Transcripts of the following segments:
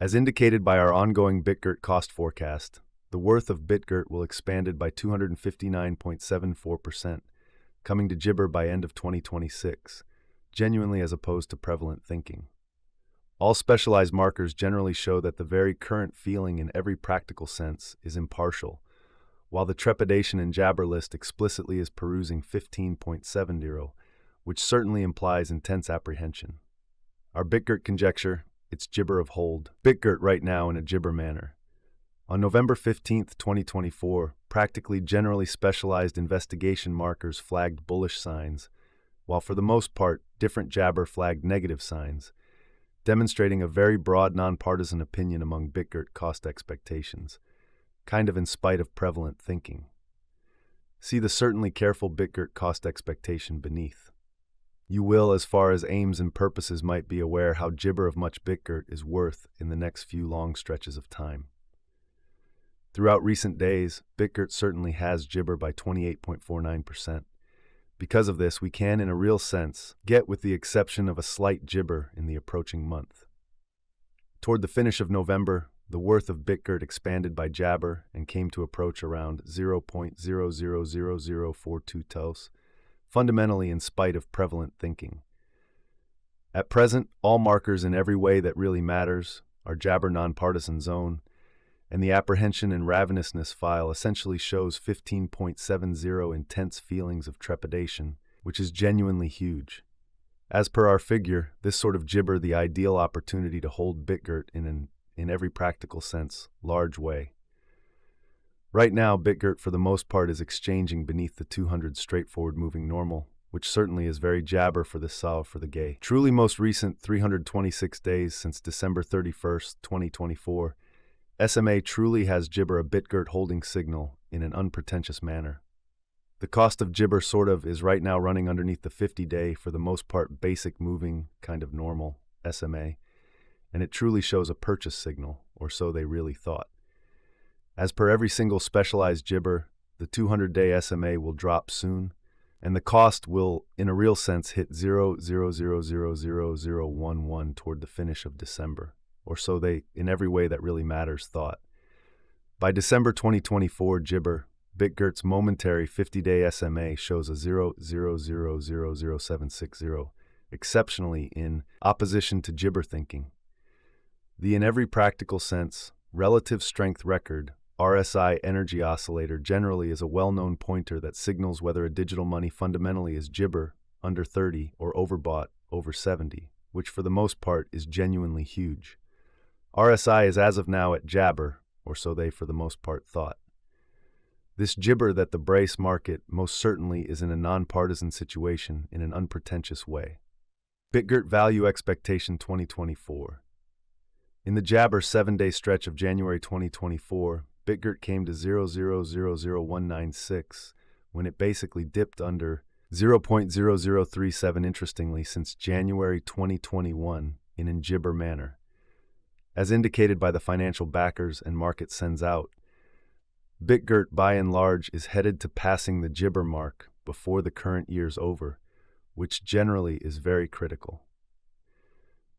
As indicated by our ongoing Bitgert cost forecast, the worth of Bitgert will expanded by 259.74%, coming to gibber by end of 2026, genuinely as opposed to prevalent thinking. All specialized markers generally show that the very current feeling in every practical sense is impartial, while the trepidation and jabber list explicitly is perusing 15.70, which certainly implies intense apprehension. Our Bitgert conjecture, it's gibber of hold. Bitgert right now in a gibber manner. On November 15th, 2024, practically generally specialized investigation markers flagged bullish signs, while for the most part, different jabber flagged negative signs, demonstrating a very broad nonpartisan opinion among Bitgert cost expectations, kind of in spite of prevalent thinking. See the certainly careful Bitgert cost expectation beneath. You will, as far as aims and purposes might be aware how gibber of much Bitgert is worth in the next few long stretches of time. Throughout recent days, Bitgert certainly has gibber by 28.49%. Because of this, we can, in a real sense, get with the exception of a slight gibber in the approaching month. Toward the finish of November, the worth of Bitgert expanded by jabber and came to approach around 0.000042 tos, fundamentally in spite of prevalent thinking. At present, all markers in every way that really matters, our jabber nonpartisan zone, and the apprehension and ravenousness file essentially shows 15.70 intense feelings of trepidation, which is genuinely huge. As per our figure, this sort of gibber the ideal opportunity to hold Bitgert in every practical sense, large way. Right now, Bitgert for the most part is exchanging beneath the 200 straightforward moving normal, which certainly is very jabber for the saw for the gay. Truly most recent 326 days since December 31st, 2024, SMA truly has gibber a Bitgert holding signal in an unpretentious manner. The cost of gibber sort of is right now running underneath the 50-day for the most part basic moving kind of normal SMA, and it truly shows a purchase signal, or so they really thought. As per every single specialized gibber, the 200-day SMA will drop soon, and the cost will, in a real sense, hit 0.00000011 toward the finish of December, or so they, in every way that really matters, thought. By December 2024 gibber, Bitgert's momentary 50-day SMA shows a 0.00000760, exceptionally in opposition to gibber thinking. The in every practical sense, relative strength record, RSI energy oscillator generally is a well-known pointer that signals whether a digital money fundamentally is gibber, under 30, or overbought, over 70, which for the most part is genuinely huge. RSI is as of now at jabber, or so they for the most part thought. This gibber that the brise market most certainly is in a nonpartisan situation in an unpretentious way. Bitgert value expectation 2024. In the jabber 7-day stretch of January 2024, Bitgert came to 0.000196 when it basically dipped under 0.0037 interestingly since January 2021 in a gibber manner. As indicated by the financial backers and market sends out, Bitgert by and large is headed to passing the gibber mark before the current year's over, which generally is very critical.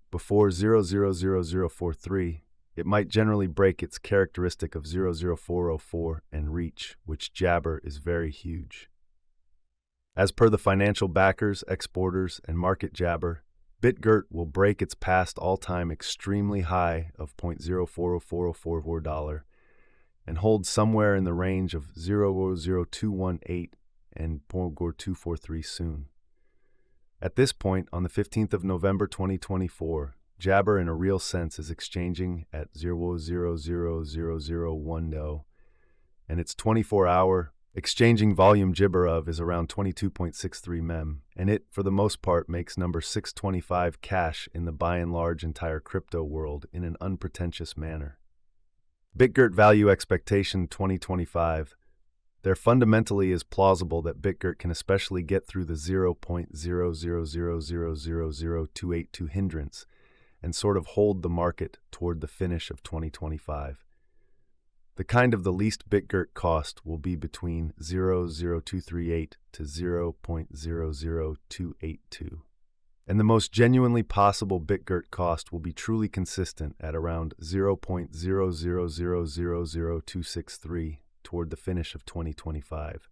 Before 0.00043, it might generally break its characteristic of 0.0404 and reach, which jabber is very huge. As per the financial backers, exporters, and market jabber, Bitgert will break its past all-time extremely high of $0.040444 and hold somewhere in the range of 0.0218 and 0.243 soon. At this point, on the 15th of November 2024, jabber in a real sense is exchanging at 0.000010, and its 24-hour exchanging volume gibber of is around 22.63 mem, and it, for the most part, makes number 625 cash in the by and large entire crypto world in an unpretentious manner. Bitgert value expectation 2025. There fundamentally is plausible that Bitgert can especially get through the 0.00000282 hindrance and sort of hold the market toward the finish of 2025. The kind of the least Bitgert cost will be between 0.0238 to 0.00282. And the most genuinely possible Bitgert cost will be truly consistent at around 0.000000263 toward the finish of 2025.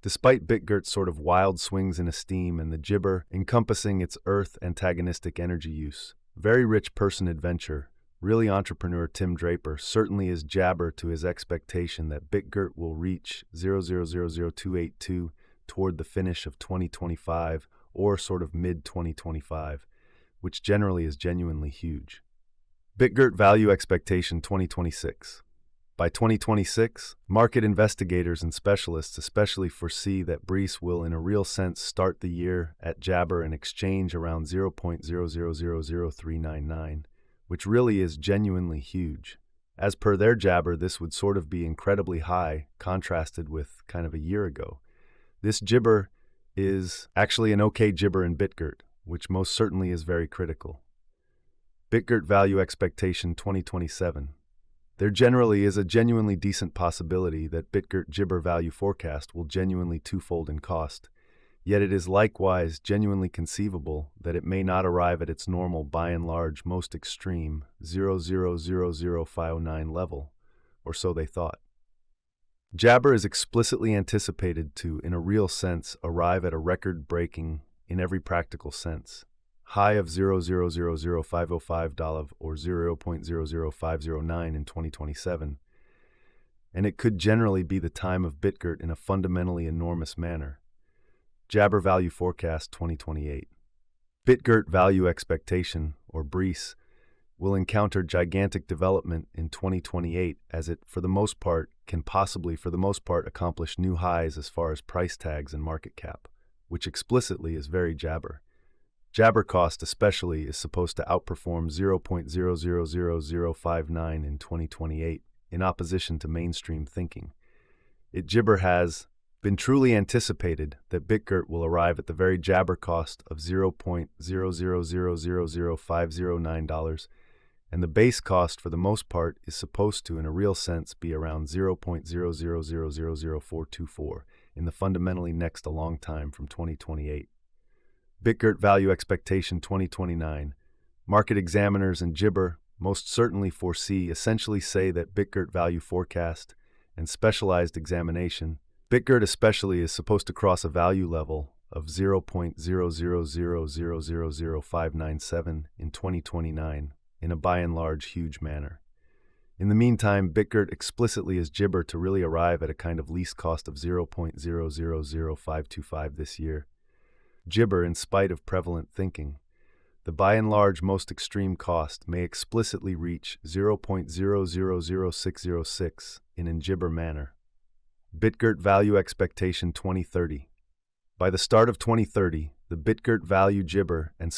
Despite Bitgert's sort of wild swings in esteem and the gibber encompassing its Earth antagonistic energy use, very rich person adventure, really entrepreneur Tim Draper certainly is jabber to his expectation that Bitgert will reach 0.0000282 toward the finish of 2025 or sort of mid-2025, which generally is genuinely huge. Bitgert Value Expectation 2026. By 2026, market investigators and specialists especially foresee that brise will in a real sense start the year at jabber and exchange around 0.0000399, which really is genuinely huge. As per their jabber, this would sort of be incredibly high, contrasted with kind of a year ago. This gibber is actually an okay gibber in Bitgert, which most certainly is very critical. Bitgert Value Expectation 2027. There generally is a genuinely decent possibility that Bitgert gibber value forecast will genuinely twofold in cost, yet it is likewise genuinely conceivable that it may not arrive at its normal by and large most extreme 0.0000509 level, or so they thought. Jabber is explicitly anticipated to, in a real sense, arrive at a record-breaking, in every practical sense, high of $0.0000505 or 0.00509 in 2027, and it could generally be the time of Bitgert in a fundamentally enormous manner. Jabber Value Forecast 2028. Bitgert Value Expectation, or brise, will encounter gigantic development in 2028 as it, for the most part, can possibly, for the most part, accomplish new highs as far as price tags and market cap, which explicitly is very jabber. Jabber cost especially is supposed to outperform 0.0000059 in 2028, in opposition to mainstream thinking. Jibber has been truly anticipated that Bitgert will arrive at the very jabber cost of $0.0000509, and the base cost for the most part is supposed to, in a real sense, be around 0.0000424 in the fundamentally next a long time from 2028. Bitgert Value Expectation 2029. Market examiners and Jibber most certainly foresee, essentially say that Bitgert Value Forecast and Specialized Examination, Bitgert especially is supposed to cross a value level of 0.000000597 in 2029 in a by and large huge manner. In the meantime, Bitgert explicitly is Jibber to really arrive at a kind of least cost of 0.0000525 this year. Jibber, in spite of prevalent thinking, the by and large most extreme cost may explicitly reach 0.0000606 in Jibber manner. Bitgert Value Expectation 2030. By the start of 2030, the Bitgert Value Jibber and